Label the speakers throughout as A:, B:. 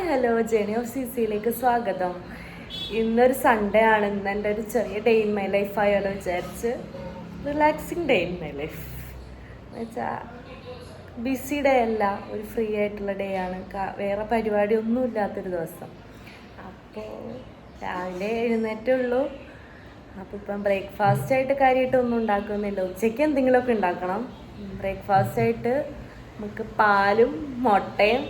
A: Hello journey of C സിയിലേക്ക് സ്വാഗതം. ഇന്നൊരു സൺഡേ ആണ്. ഇന്ന് എൻ്റെ ഒരു ചെറിയ ഡേ ഇൻ മൈ ലൈഫ് ആയാലോ വിചാരിച്ച് relaxing day in my life എന്നുവെച്ചാൽ ബിസി ഡേ അല്ല, ഒരു ഫ്രീ ആയിട്ടുള്ള ഡേ ആണ്. വേറെ പരിപാടി ഒന്നും ഇല്ലാത്തൊരു ദിവസം. അപ്പോൾ രാവിലെ എഴുന്നേറ്റുള്ളൂ. അപ്പോൾ ഇപ്പം ബ്രേക്ക്ഫാസ്റ്റ് ആയിട്ട് കാര്യമായിട്ടൊന്നും ഉണ്ടാക്കുന്നില്ല. ഉച്ചയ്ക്ക് എന്തെങ്കിലുമൊക്കെ ഉണ്ടാക്കണം. ബ്രേക്ക്ഫാസ്റ്റ് ആയിട്ട് നമുക്ക് പാലും മുട്ടയും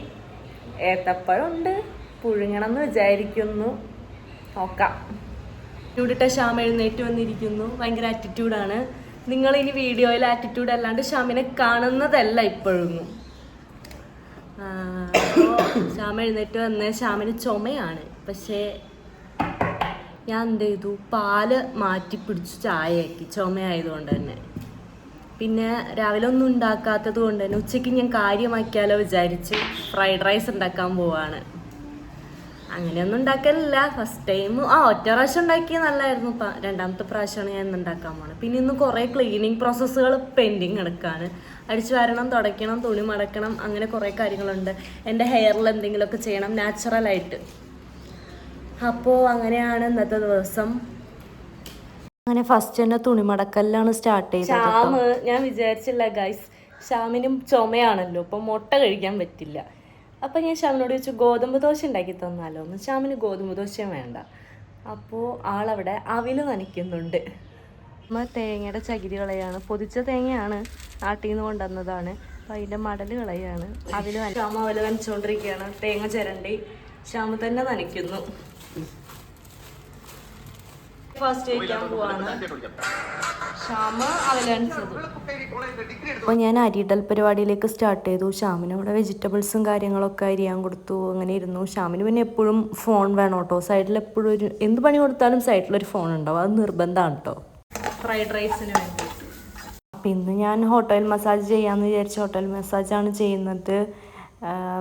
A: ഏത്തപ്പഴം ഉണ്ട്, പുഴുങ്ങണം എന്ന് വിചാരിക്കുന്നു. നോക്കാം. ചൂടിട്ട ശ്യാം എഴുന്നേറ്റ് വന്നിരിക്കുന്നു. ഭയങ്കര ആറ്റിറ്റ്യൂഡാണ്. നിങ്ങളിനി വീഡിയോയിൽ ആറ്റിറ്റ്യൂഡ് അല്ലാണ്ട് ശ്യാമിനെ കാണുന്നതല്ല ഇപ്പോഴൊന്നും. ശ്യാം എഴുന്നേറ്റ് വന്ന് ശ്യാമിന് ചുമയാണ്. പക്ഷേ ഞാൻ എന്ത് ചെയ്തു, പാല് മാറ്റി പിടിച്ചു ചായയാക്കി, ചുമയായതുകൊണ്ട് തന്നെ. പിന്നെ രാവിലെ ഒന്നും ഉണ്ടാക്കാത്തത് കൊണ്ട് തന്നെ ഉച്ചയ്ക്ക് ഞാൻ കാര്യമാക്കിയാലോ വിചാരിച്ച് ഫ്രൈഡ് റൈസ് ഉണ്ടാക്കാൻ പോവാണ്. അങ്ങനെയൊന്നും ഉണ്ടാക്കലില്ല. ഫസ്റ്റ് ടൈം ഒറ്റ പ്രാവശ്യം ഉണ്ടാക്കിയത് നല്ലതായിരുന്നു. രണ്ടാമത്തെ പ്രാവശ്യമാണ് ഞാൻ ഇന്ന് ഉണ്ടാക്കാൻ പോണത്. പിന്നെ ഇന്ന് കുറേ ക്ലീനിങ് പ്രോസസ്സുകൾ പെൻഡിങ് കിടക്കാണ്. അടിച്ചു വാരണം, തുടയ്ക്കണം, തുണി മടക്കണം, അങ്ങനെ കുറേ കാര്യങ്ങളുണ്ട്. എൻ്റെ ഹെയറിൽ എന്തെങ്കിലുമൊക്കെ ചെയ്യണം നാച്ചുറലായിട്ട്. അപ്പോൾ അങ്ങനെയാണ് ഇന്നത്തെ ദിവസം. അങ്ങനെ ഫസ്റ്റ് തന്നെ തുണിമടക്കല്ലാണ് സ്റ്റാർട്ട് ചെയ്തത്. ശ്യാമ് ഞാൻ വിചാരിച്ചില്ല ഗൈസ്, ശ്യാമിനും ചുമയാണല്ലോ, അപ്പം മുട്ട കഴിക്കാൻ പറ്റില്ല. അപ്പം ഞാൻ ശ്യാമിനോട് ചോദിച്ചു ഗോതമ്പ് ദോശ ഉണ്ടാക്കി തന്നാലോ എന്ന്. ശ്യാമിന് ഗോതമ്പ് ദോശയും വേണ്ട. അപ്പോൾ ആളവിടെ അവിൽ നനയ്ക്കുന്നുണ്ട്. തേങ്ങയുടെ ചകിരി കളയാണ്. പൊതിച്ച തേങ്ങയാണ്, നാട്ടിൽ നിന്ന് കൊണ്ടുവന്നതാണ്. അപ്പം അതിൻ്റെ മടൽ കളയാണ്. ശ്യാമ അവല് നനച്ചുകൊണ്ടിരിക്കുകയാണ്. തേങ്ങ ചിരണ്ടി ശ്യാമ തന്നെ നനയ്ക്കുന്നു. ഫസ്റ്റ് കഴിക്കാൻ പോവാണ്. അപ്പോൾ ഞാൻ അരിയിടൽ പരിപാടിയിലേക്ക് സ്റ്റാർട്ട് ചെയ്തു. ശ്യാമിന് അവിടെ വെജിറ്റബിൾസും കാര്യങ്ങളൊക്കെ അരിയാൻ കൊടുത്തു. അങ്ങനെ ഇരുന്നു. ശ്യാമിന് പിന്നെ എപ്പോഴും ഫോൺ വേണം കേട്ടോ. സൈഡിൽ എപ്പോഴും ഒരു എന്ത് പണി കൊടുത്താലും സൈഡിലൊരു ഫോൺ ഉണ്ടാവും. അത് നിർബന്ധമാണ് കേട്ടോ, ഫ്രൈഡ് റൈസിന് വേണ്ടി. അപ്പം ഇന്ന് ഞാൻ ഹോട്ടൽ മസാജ് ചെയ്യാമെന്ന് വിചാരിച്ചു. ഹോട്ടൽ മസാജാണ് ചെയ്യുന്നത്.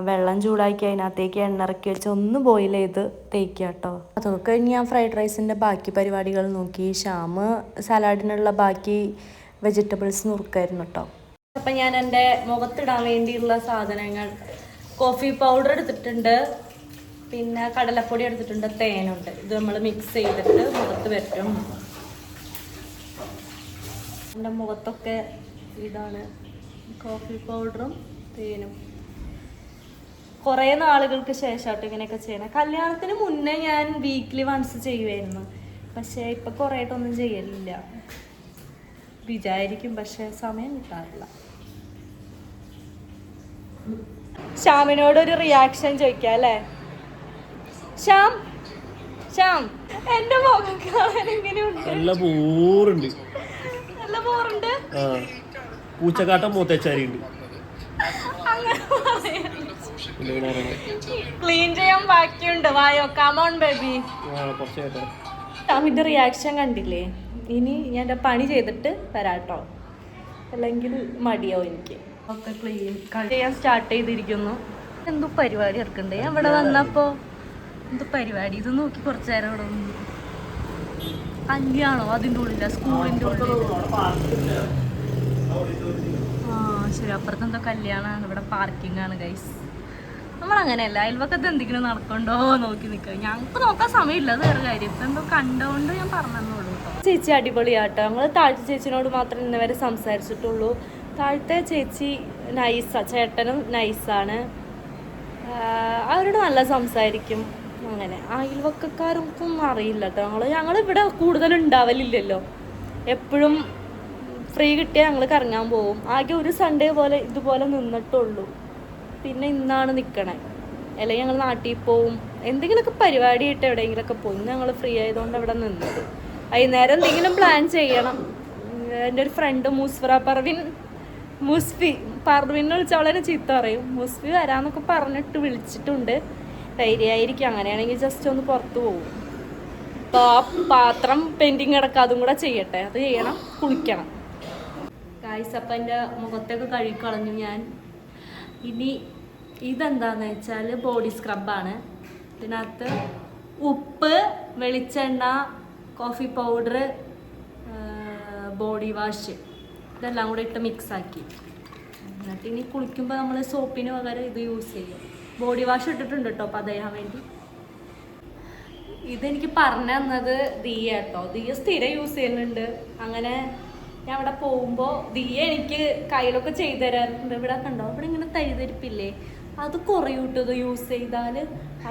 A: വെള്ളം ചൂടാക്കി അതിനകത്തേക്ക് എണ്ണ ഇറക്കി വെച്ച് ഒന്ന് ബോയിൽ ചെയ്ത് തേക്കുക കേട്ടോ. അതൊക്കെ കഴിഞ്ഞ് ഞാൻ ഫ്രൈഡ് റൈസിൻ്റെ ബാക്കി പരിപാടികൾ നോക്കി. ശ്യാം സലാഡിനുള്ള ബാക്കി വെജിറ്റബിൾസ് നുറുക്കായിരുന്നു കേട്ടോ. അപ്പം ഞാൻ എൻ്റെ മുഖത്തിടാൻ വേണ്ടിയുള്ള സാധനങ്ങൾ, കോഫി പൗഡർ എടുത്തിട്ടുണ്ട്, പിന്നെ കടലപ്പൊടി എടുത്തിട്ടുണ്ട്, തേനുണ്ട്. ഇത് നമ്മൾ മിക്സ് ചെയ്തിട്ട് മുഖത്ത് വരും. എൻ്റെ മുഖത്തൊക്കെ ഇതാണ് കോഫി പൗഡറും തേനും. കുറേ നാളുകൾക്ക് ശേഷമായിട്ട് ഇങ്ങനെയൊക്കെ ചെയ്യണം. കല്യാണത്തിന് മുന്നേ ഞാൻ വീക്ക്ലി വൺസ് ചെയ്യുമായിരുന്നു. പക്ഷേ ഇപ്പം കുറേ ആയിട്ടൊന്നും ചെയ്യലില്ല. വിചാരിക്കും, പക്ഷേ സമയം കിട്ടാറില്ല. ശ്യാമിനോടൊരു റിയാക്ഷൻ ചോദിക്കാം അല്ലേ? ശ്യാം, ശ്യാം, എൻ്റെ മുഖം കാണാൻ എങ്ങനെയുണ്ട്?
B: നല്ല ബോറുണ്ട്.
A: നല്ല ബോറുണ്ട്.
B: പൂച്ചക്കാട്ടം മൂത്തച്ചാരിയുണ്ട്.
A: ക്ലീൻ ചെയ്യാൻ ബാക്കിയുണ്ട്. വായോ, കമോൺ ബേബി. ഷാമിന്റെ റിയാക്ഷൻ കണ്ടില്ലേ? ഇനി ഞാൻ എൻ്റെ പണി ചെയ്തിട്ട് വരാട്ടോ, അല്ലെങ്കിൽ മടിയാവും എനിക്ക്. ഒക്കെ ക്ലീൻ ചെയ്യാൻ സ്റ്റാർട്ട് ചെയ്തിരിക്കുന്നു. എന്തോ പരിപാടി ഇറക്കണ്ടേ അവിടെ വന്നപ്പോ? എന്തോ പരിപാടി? ഇത് നോക്കി കുറച്ചു നേരം ഇവിടെ വന്നു. കല്യാണോ അതിൻ്റെ ഉള്ളില, സ്കൂളിൻ്റെ ഉള്ളിൽ? ശരി, അപ്പുറത്ത് എന്തോ കല്യാണമാണ്. ഇവിടെ പാർക്കിംഗ് ആണ് ഗൈസ്. നമ്മളങ്ങനെയല്ല, അയൽവക്കത്ത് എന്തെങ്കിലും നടക്കണ്ടോ നോക്കി നിൽക്കുക. ഞങ്ങൾക്ക് നോക്കാൻ സമയമില്ല, അത് വേറെ കാര്യം. ഇപ്പം എന്തോ കണ്ടോണ്ട് ഞാൻ പറഞ്ഞെന്നുള്ളൂ കേട്ടോ. ചേച്ചി അടിപൊളിയാട്ടോ. ഞങ്ങൾ താഴത്തെ ചേച്ചിനോട് മാത്രം ഇന്ന് വരെ സംസാരിച്ചിട്ടുള്ളൂ. താഴത്തെ ചേച്ചി നൈസാ, ചേട്ടനും നൈസാണ്. അവരോട് നല്ല സംസാരിക്കും. അങ്ങനെ അയൽവക്കക്കാർക്കും അറിയില്ല കേട്ടോ. ഞങ്ങളിവിടെ കൂടുതൽ ഉണ്ടാവലില്ലല്ലോ. എപ്പോഴും ഫ്രീ കിട്ടിയാൽ ഞങ്ങൾ കറങ്ങാൻ പോകും. ആകെ ഒരു സൺഡേ പോലെ ഇതുപോലെ നിന്നിട്ടുള്ളൂ. പിന്നെ ഇന്നാണ് നിൽക്കണേ. അല്ലെങ്കിൽ ഞങ്ങൾ നാട്ടിൽ പോവും, എന്തെങ്കിലുമൊക്കെ പരിപാടിയായിട്ട് എവിടെയെങ്കിലുമൊക്കെ പോകും. ഞങ്ങൾ ഫ്രീ ആയതുകൊണ്ട് അവിടെ നിന്നത്. വൈകുന്നേരം എന്തെങ്കിലും പ്ലാൻ ചെയ്യണം. എൻ്റെ ഒരു ഫ്രണ്ട് പർവിനെ വിളിച്ച് അവളെ ചീത്ത പറയും. മുസ്ഫി വരാമെന്നൊക്കെ പറഞ്ഞിട്ട് വിളിച്ചിട്ടുണ്ട്. ധൈര്യമായിരിക്കും. അങ്ങനെയാണെങ്കിൽ ജസ്റ്റ് ഒന്ന് പുറത്ത് പോകും. അപ്പോൾ ആ പാത്രം പെൻഡിങ് കിടക്കുക, അതും കൂടെ ചെയ്യട്ടെ. അത് ചെയ്യണം, കുളിക്കണം. ഗായ്സ്, അപ്പം എൻ്റെ മുഖത്തൊക്കെ കഴുകിക്കളഞ്ഞു ഞാൻ. ഇനി ഇതെന്താന്ന് വെച്ചാൽ ബോഡി സ്ക്രബാണ്. ഇതിനകത്ത് ഉപ്പ്, വെളിച്ചെണ്ണ, കോഫി പൗഡർ, ബോഡി വാഷ് ഇതെല്ലാം കൂടെ ഇട്ട് മിക്സാക്കി. എന്നിട്ട് ഇനി കുളിക്കുമ്പോൾ നമ്മൾ സോപ്പിന് പകരം ഇത് യൂസ് ചെയ്യും. ബോഡി വാഷ് ഇട്ടിട്ടുണ്ട് കേട്ടോ പതയാൻ വേണ്ടി. ഇതെനിക്ക് പറഞ്ഞു തന്നത് ദിയ കേട്ടോ. ദിയ സ്ഥിരം യൂസ് ചെയ്യുന്നുണ്ട്. അങ്ങനെ ഞാൻ അവിടെ പോകുമ്പോൾ ദിയ എനിക്ക് കയ്യിലൊക്കെ ചെയ്തു തരാറുണ്ട്. ഇവിടെ കണ്ടോ, ഇവിടെ ഇങ്ങനെ തരിതരിപ്പില്ലേ, അത് കുറയൂട്ടത് യൂസ് ചെയ്താൽ.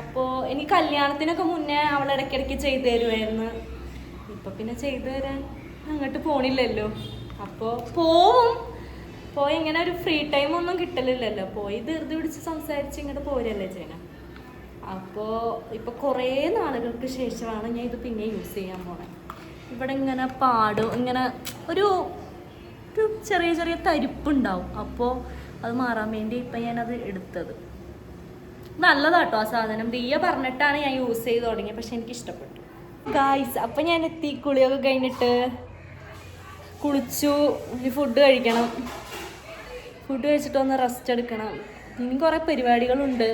A: അപ്പോൾ എനിക്ക് കല്യാണത്തിനൊക്കെ മുന്നേ അവൾ ഇടയ്ക്കിടയ്ക്ക് ചെയ്തു തരുമായിരുന്നു. ഇപ്പം പിന്നെ ചെയ്തു തരാൻ അങ്ങോട്ട് പോണില്ലല്ലോ. അപ്പോൾ പോയി ഇങ്ങനെ ഒരു ഫ്രീ ടൈം ഒന്നും കിട്ടലില്ലല്ലോ. പോയി ധൃതി പിടിച്ച് സംസാരിച്ച് ഇങ്ങോട്ട് പോരല്ലേ ചെയ്യണം. അപ്പോൾ ഇപ്പോൾ കുറേ നാളുകൾക്ക് ശേഷമാണ് ഞാൻ ഇത് പിന്നെ യൂസ് ചെയ്യാൻ പോണത്. ഇവിടെ ഇങ്ങനെ പാടും, ഇങ്ങനെ ഒരു ചെറിയ ചെറിയ തരിപ്പുണ്ടാവും. അപ്പോൾ അത് മാറാൻ വേണ്ടി ഇപ്പം ഞാനത് എടുത്തത്. നല്ലതാട്ടോ ആ സാധനം. ദിയ പറഞ്ഞിട്ടാണ് ഞാൻ യൂസ് ചെയ്ത് തുടങ്ങിയത്. പക്ഷെ എനിക്ക് ഇഷ്ടപ്പെട്ടു ഗായ്സ്. അപ്പം ഞാൻ എത്തി. കുളിയൊക്കെ കഴിഞ്ഞിട്ട് കുളിച്ചു. ഫുഡ് കഴിക്കണം. ഫുഡ് കഴിച്ചിട്ട് ഒന്ന് റെസ്റ്റ് എടുക്കണം. ഇനി കുറേ പരിപാടികളുണ്ട്.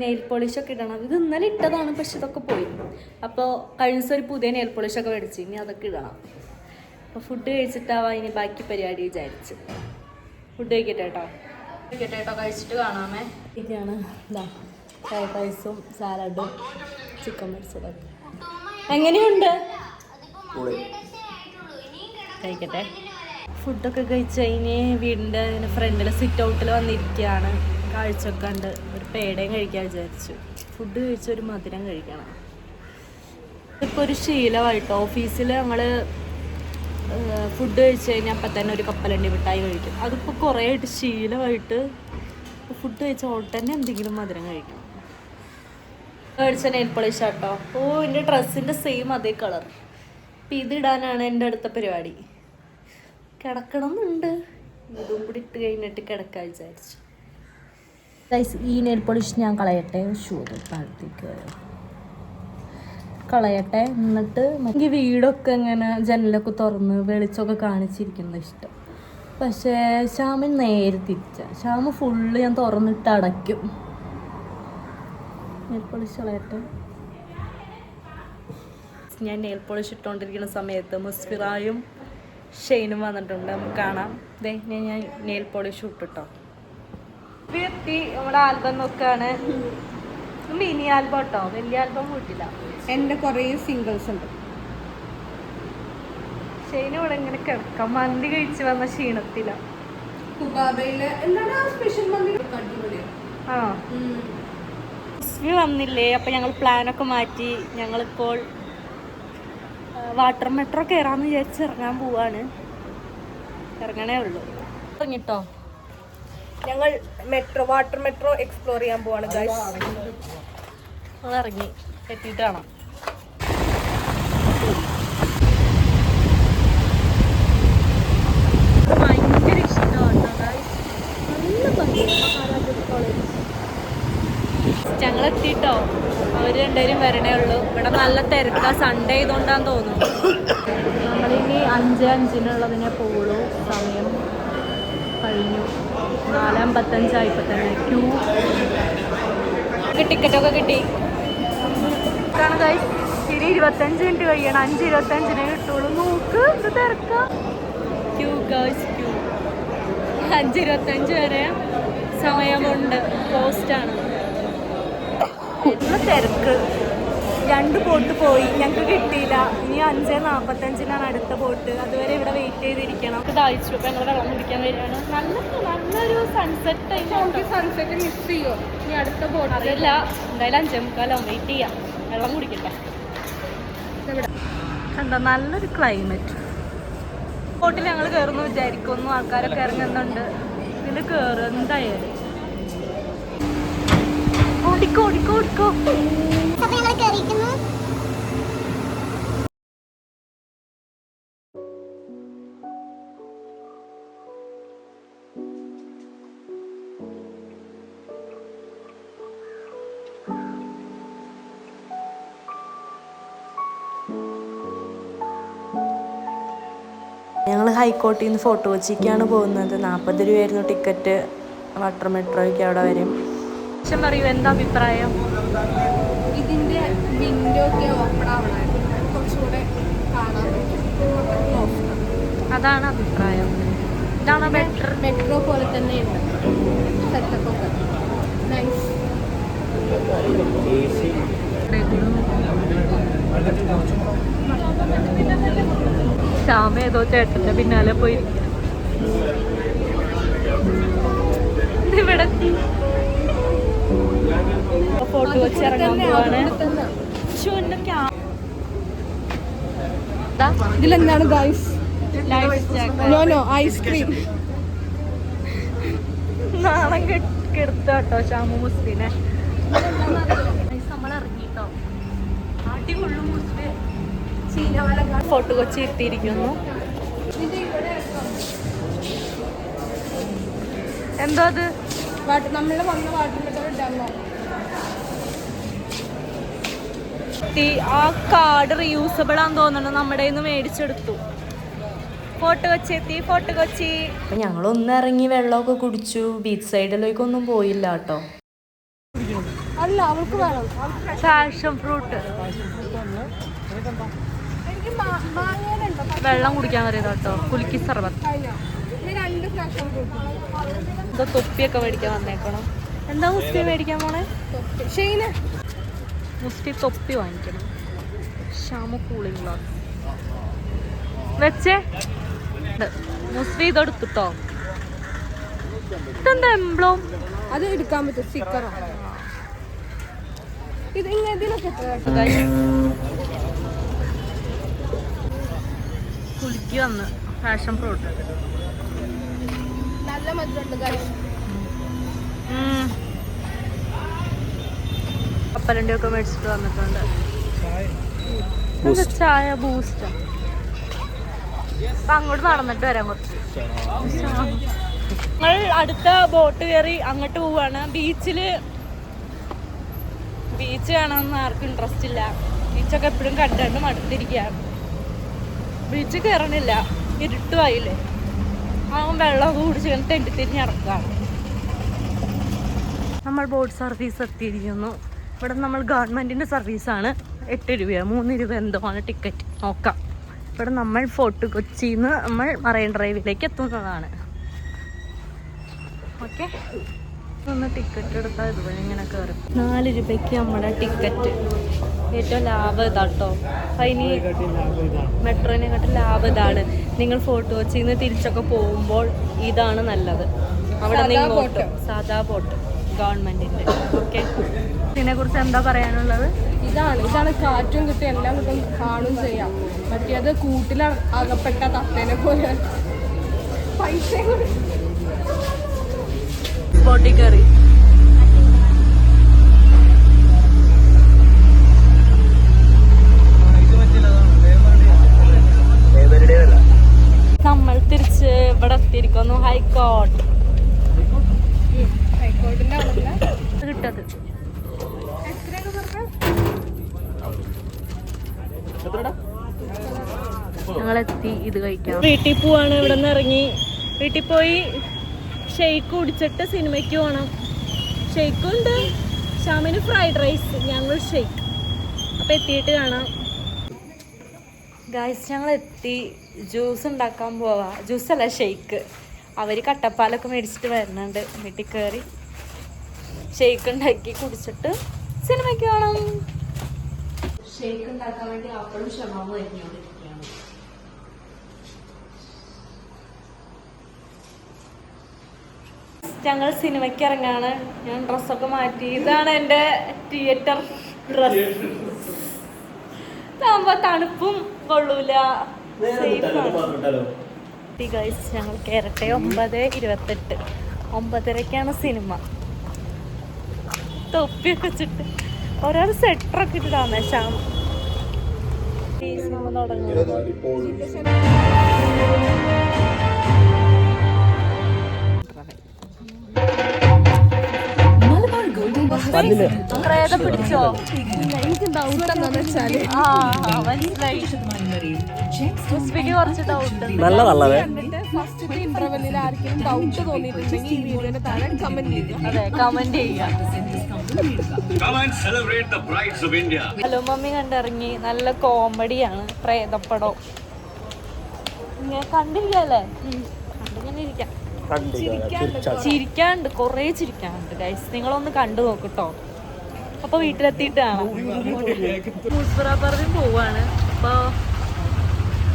A: നെയിൽ പോളിഷൊക്കെ ഇടണം. ഇത് ഇന്നലെ ഇട്ടതാണ്, പക്ഷെ ഇതൊക്കെ പോയി. അപ്പോൾ കഴിഞ്ഞ ദിവസം ഒരു പുതിയ നെയിൽ പോളിഷൊക്കെ മേടിച്ചു. ഇനി അതൊക്കെ ഇടണം. അപ്പോൾ ഫുഡ് കഴിച്ചിട്ടാവാം ഇനി ബാക്കി പരിപാടി വിചാരിച്ച്. ഫുഡ് കഴിക്കട്ടെ കേട്ടോ. കഴിച്ചിട്ട് കാണാമേ. ഇതാണ് ഇതാ ഫ്രൈഡ് റൈസും സാലഡും ചിക്കൻ പൊരിച്ചതൊക്കെ. എങ്ങനെയുണ്ട്? കഴിക്കട്ടെ. ഫുഡൊക്കെ കഴിച്ച് കഴിഞ്ഞ് വീടിൻ്റെ ഫ്രണ്ടിൽ സിറ്റ് ഔട്ടിൽ വന്നിരിക്കുകയാണ്. കാഴ്ചയൊക്കെ ഉണ്ട്. ഒരു പേടയും കഴിക്കാൻ വിചാരിച്ചു. ഫുഡ് കഴിച്ച് ഒരു മധുരം കഴിക്കണം. ഇപ്പോൾ ഒരു ശീലമായിട്ടോ. ഓഫീസിൽ ഞങ്ങൾ ഫുഡ് കഴിച്ച് കഴിഞ്ഞാൽ അപ്പം തന്നെ ഒരു കപ്പലണ്ടി മിഠായി കഴിക്കും. അതിപ്പോൾ കുറേ ആയിട്ട് ശീലമായിട്ട് ഫുഡ് കഴിച്ച ഉടനെ എന്തെങ്കിലും മധുരം കഴിക്കണം. മേടിച്ച നെയിൽ പോളിഷ് കേട്ടോ. എൻ്റെ ഡ്രസ്സിൻ്റെ സെയിം അതേ കളർ. അപ്പം ഇതിടാനാണ് എൻ്റെ അടുത്ത പരിപാടി. കിടക്കണം എന്നുണ്ട്. ഇതും കൂടി ഇട്ട് കഴിഞ്ഞിട്ട് കിടക്കാൻ വിചാരിച്ചു. ഈ നെയിൽ പോളിഷ് ഞാൻ കളയട്ടെ. ഷൂ താഴത്തേക്ക് കളയട്ടെ. എന്നിട്ട് എനിക്ക് വീടൊക്കെ ഇങ്ങനെ ജനലൊക്കെ തുറന്ന് വെളിച്ചമൊക്കെ കാണിച്ചിരിക്കുന്നത് ഇഷ്ടം. പക്ഷേ ശ്യാമിന് നേരെ തിരിച്ച. ശ്യാമ് ഫുള്ള് ഞാൻ തുറന്നിട്ട് അടയ്ക്കും. നെയിൽ പോളിഷ് കളയട്ടെ. ഞാൻ നെയിൽ പോളിഷ് ഇട്ടുകൊണ്ടിരിക്കുന്ന സമയത്ത് മുസ്ഫിറായും ഷെയ്നും വന്നിട്ടുണ്ട്. നമുക്ക് കാണാം. ഞാൻ നെയിൽ പോളിഷ് ഇട്ടിട്ടോ. എത്തി. നമ്മുടെ ആൽബം നോക്കാണ്. മിനി ആൽബം കേട്ടോ. വലിയ ആൽബം കൂട്ടില്ല.
C: എൻ്റെ കുറേ സിംഗിൾസ് ഉണ്ട്.
A: ഷെയ്നും ഇവിടെ ഇങ്ങനെ കിടക്കാം. മന്തി കഴിച്ച് വന്ന ക്ഷീണത്തില.
C: കുബാബയിലെ എന്താണ് ആ സ്പെഷ്യൽ മന്തി?
A: ആ മുസ്ഫി വന്നില്ലേ. അപ്പം ഞങ്ങൾ പ്ലാനൊക്കെ മാറ്റി. ഞങ്ങളിപ്പോൾ വാട്ടർ മെട്രോ കയറാമെന്ന് വിചാരിച്ച് ഇറങ്ങാൻ പോവാണ്. ഇറങ്ങണേ ഉള്ളൂ. ഇറങ്ങിട്ടോ.
C: ഞങ്ങൾ വാട്ടർ മെട്രോ എക്സ്പ്ലോർ ചെയ്യാൻ പോവാണ് ഗൈസ്.
A: ഞങ്ങൾ ഇറങ്ങി എത്തിയിട്ട് കാണാം. ഭയങ്കര ഇഷ്ടമാണ് ഗൈസ്. നല്ല ഭംഗിയാണ് കോളേജ്. ഞങ്ങൾ എത്തിയിട്ടോ. അവർ രണ്ടുപേരും വരണേ ഉള്ളൂ. ഇവിടെ നല്ല തിരക്കാ. സൺഡേ ആയതുകൊണ്ടാന്ന് തോന്നുന്നു. നമ്മളിനി 5:05 പോവുള്ളൂ. സമയം കഴിഞ്ഞു. 4:55 ഇപ്പം തന്നെ. ക്യൂ ടിക്കറ്റൊക്കെ കിട്ടി. കാരണം ഗൈസ് ഇനി 25 മിനിറ്റ് കഴിയണം. 5:25 കിട്ടുള്ളൂ. നോക്ക് ഇത് തിരക്കാം. Q guys Q. 5:25 വരെ സമയമുണ്ട്. പോസ്റ്റാണ്. തിരക്ക്. 2 ബോട്ട് പോയി. ഞങ്ങൾക്ക് കിട്ടിയില്ല. ഇനി 5:45 അടുത്ത ബോട്ട്. അതുവരെ ഇവിടെ വെയിറ്റ് ചെയ്തിരിക്കണം. നമുക്ക് ദാഹിച്ചു. അപ്പം ഞങ്ങൾ വെള്ളം കുടിക്കാൻ വരികയാണ്. നല്ലൊരു സൺസെറ്റ് ടൈം.
C: സൺസെറ്റ് മിസ് ചെയ്യുമോ? ഇനി അടുത്ത ബോട്ട്
A: അറിയില്ല. എന്തായാലും 5:45 വെയിറ്റ് ചെയ്യാം. വെള്ളം കുടിക്കട്ടെ. കണ്ടോ നല്ലൊരു ക്ലൈമറ്റ്. ബോട്ടിൽ ഞങ്ങൾ കയറുന്നു വിചാരിക്കുന്നു. ആൾക്കാരൊക്കെ ഇറങ്ങുന്നുണ്ട്. ഇതിൽ കയറുക എന്തായാലും. ഓടിക്കോ. ഞങ്ങൾ ഹൈക്കോർട്ടിൽ നിന്ന് ഫോർട്ട് കൊച്ചിക്കാണ് പോകുന്നത്. 40 രൂപയായിരുന്നു ടിക്കറ്റ്. വാട്ടർ മെട്രോയ്ക്ക് അവിടെ വരും. പക്ഷെ പറയൂ, എന്താ അഭിപ്രായം?
C: ഇതിൻ്റെ വിൻഡോ ഒക്കെ ഓപ്പൺ ആവണമായിരുന്നു. കുറച്ചുകൂടെ കാണാൻ പറ്റും.
A: അതാണ് അഭിപ്രായം. ഇതാണ് ബെറ്റർ.
C: മെട്രോ പോലെ തന്നെയുണ്ട് സെറ്റപ്പൊക്കെ. നൈസ്.
A: ശ്യാമ ഏതോ ചേട്ടന്റെ പിന്നാലെ പോയി ഇവിടെ ഫോട്ടോ വെച്ച് ഇറങ്ങാൻ പോവാണ്.
C: ഇതിലെന്താണ് ഗൈസ്? No ice cream.
A: നാണം കെടുത്താട്ടോ ഷാമു മുസ്ലിനെ. നമ്മൾ ഇറങ്ങിട്ടോ അടിപൊളി മുസ്ലിം ഫോട്ടോ കൊച്ചി ഇട്ടിരിക്കുന്നു. എന്തോ അത്
C: നമ്മള് വന്ന വാട്ടർ
A: ആ കാർഡ് റീയൂസബിൾ ആണെന്ന് തോന്നുന്നു. നമ്മുടെ നിന്ന് മേടിച്ചെടുത്തു. Photo Kochi photo Kochi. ഞങ്ങളൊന്ന് ഇറങ്ങി വെള്ളമൊക്കെ കുടിച്ചു. ബീച്ച് സൈഡിലേക്കൊന്നും പോയില്ല കേട്ടോ.
C: അല്ല അവൾക്ക് വേണം
A: പാഷൻ ഫ്രൂട്ട്. വെള്ളം കുടിക്കാൻ അറിയാം കേട്ടോ. കുലുക്കി സർബത്ത്. എന്തോ തൊപ്പിയൊക്കെ മേടിക്കാൻ വന്നേക്കണം. എന്താ മുസ്തി മേടിക്കാൻ പോണേ? മുസ്തി തൊപ്പി വാങ്ങിക്കണം. ഷാമു കൂളിംഗ് ഗ്ലാസ് വെച്ചേ. മുസ്തി ഇതെടുത്തിട്ടോ. ഇതെന്താ എംബ്ലോം?
C: അത് എടുക്കാൻ പറ്റും. സ്റ്റിക്കറോ ഇത് ഇതിനൊക്കെ
A: കുലുക്കി വന്ന് പാഷൻ ഫ്രൂട്ട്.
C: നല്ല മധുരമുണ്ട്.
A: കപ്പലണ്ടി ഒക്കെ മേടിച്ചിട്ട് വന്നിട്ടുണ്ട്. ചായ ബൂസ്റ്റ്. അപ്പൊ അങ്ങോട്ട് നടന്നിട്ട് വരാൻ കുറച്ച്. ഞങ്ങൾ അടുത്ത ബോട്ട് കയറി അങ്ങോട്ട് പോവാണ്. ബീച്ച് കാണാനൊന്നും ആർക്കും ഇൻട്രസ്റ്റ് ഇല്ല. ബീച്ചൊക്കെ എപ്പോഴും കണ്ടുകൊണ്ട് മടുത്തിരിക്കുകയാണ്. ബീച്ച് കയറണില്ല, ഇരുട്ടുമായില്ലേ. അവൻ വെള്ളമൊക്കെ കുടിച്ച് തെണ്ടി തിരിഞ്ഞ് ഇറക്കുകയാണ്. നമ്മൾ ബോട്ട് സർവീസ് എത്തിയിരിക്കുന്നു. ഇവിടെ നമ്മൾ ഗവൺമെൻറ്റിൻ്റെ സർവീസാണ്. 8 രൂപയോ 3 രൂപ എന്തോ ആണ് ടിക്കറ്റ്. നോക്കാം. ഇവിടെ നമ്മൾ ഫോർട്ട് കൊച്ചിയിൽ നിന്ന് നമ്മൾ മറൈൻ ഡ്രൈവിലേക്ക് എത്തുന്നതാണ്. ഓക്കെ, ഒന്ന് ടിക്കറ്റ് എടുത്താൽ ഇതുപോലെ ഇങ്ങനെ കയറും. 4 രൂപയ്ക്ക് നമ്മുടെ ടിക്കറ്റ്. ഏറ്റവും ലാഭം ഇതാട്ടോ. അതിന് മെട്രോനെക്കാട്ടും ലാഭം ഇതാണ്. നിങ്ങൾ ഫോർട്ട് കൊച്ചിയിൽ നിന്ന് തിരിച്ചൊക്കെ പോകുമ്പോൾ ഇതാണ് നല്ലത്. അവിടെ നിന്ന് സാധാ ബോട്ട് ഗവൺമെൻറ്റിൻ്റെ. ഓക്കെ, ഇതിനെക്കുറിച്ച് എന്താ പറയാനുള്ളത്?
C: ഇതാണ് കാറ്റും കിട്ടും, എല്ലാം കിട്ടും, കാണും ചെയ്യാം. മറ്റേത് കൂട്ടിൽ അകപ്പെട്ട തത്തേനെ പോലെ പൈസ
A: ബോട്ടിൽ കയറി. നമ്മൾ തിരിച്ച് ഇവിടെ എത്തിയിരിക്കുന്നു. ഹൈക്കോർട്ട് കിട്ടത്. ഞങ്ങളെത്തി. ഇത് കഴിക്കാം. വീട്ടിൽ പോവാണ്. ഇവിടെ നിന്ന് ഇറങ്ങി വീട്ടിൽ പോയി ഷെയ്ക്ക് കുടിച്ചിട്ട് സിനിമയ്ക്ക് പോകണം. ഷെയ്ക്കും ഉണ്ട്. ഷാമിന് ഫ്രൈഡ് റൈസ്, ഞങ്ങൾ ഷെയ്ക്ക്. അപ്പം എത്തിയിട്ട് കാണാം. ഗായ്സ്, ഞങ്ങൾ എത്തി. ജ്യൂസ് ഉണ്ടാക്കാൻ പോവാ. ജ്യൂസല്ല, ഷെയ്ക്ക്. അവർ കട്ടപ്പാലൊക്കെ മേടിച്ചിട്ട് വരുന്നുണ്ട്. വീട്ടിൽ കയറി ഷെയ്ക്ക് ഉണ്ടാക്കി കുടിച്ചിട്ട് സിനിമയ്ക്ക് കാണാം. ഷെയ്ക്ക് ഉണ്ടാക്കാൻ വേണ്ടി അപ്പോഴും ക്ഷമാമ വരുന്നോണ്ടിരിക്കുകയാണ്. ഞങ്ങൾ സിനിമയ്ക്ക് ഇറങ്ങാണ്. ഞാൻ ഡ്രസ്സൊക്കെ മാറ്റി. ഇതാണ് എൻ്റെ തിയേറ്റർ ഡ്രസ്. ഇതാകുമ്പോൾ തണുപ്പും കൊള്ളൂല, സേഫാണ്. ഗൈസ്, ഞങ്ങൾ കയറട്ടെ. 9:28. 9:30ക്കാണ് സിനിമ. തൊപ്പിയൊക്കെ വെച്ചിട്ട് ഒരാൾ സെറ്ററൊക്കെ ഇട്ടിട്ടാണ് ശ്യാം. ഈ സിനിമ തുടങ്ങുന്നത്. പിടിച്ചോ?
C: എനിക്ക് ഡൗട്ട് എന്താന്ന് വെച്ചാല്
A: കുറച്ച് ഡൗട്ട്.
C: ഫസ്റ്റ് ഇന്റർവെല്ലിൽ ആർക്കും ഡൗട്ട് തോന്നിയിട്ടുണ്ടെങ്കിൽ ഈ വീഡിയോന് താഴെ കമന്റ് ചെയ്യുക.
A: അതെ, കമന്റ് ചെയ്യുക. ഹലോ മമ്മി കണ്ടിറങ്ങി. നല്ല കോമഡിയാണ്. പ്രേതപ്പടം കണ്ടിരിക്കല്ലേ? കണ്ടിങ്ങനെ ഇരിക്കാം. ചിരിക്കാണ്ട്, കുറേ ചിരിക്കാനുണ്ട് ഗൈസ്. നിങ്ങളൊന്ന് കണ്ടു നോക്കട്ടോ. അപ്പൊ വീട്ടിലെത്തിയിട്ടാണ് പറഞ്ഞ് പോവാണ്. അപ്പൊ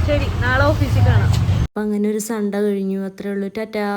A: ശരി, നാളെ ഓഫീസിൽ കാണാം. അപ്പൊ അങ്ങനെ ഒരു സൺഡേ കഴിഞ്ഞു. അത്രേ ഉള്ളൂ. ടാറ്റാ.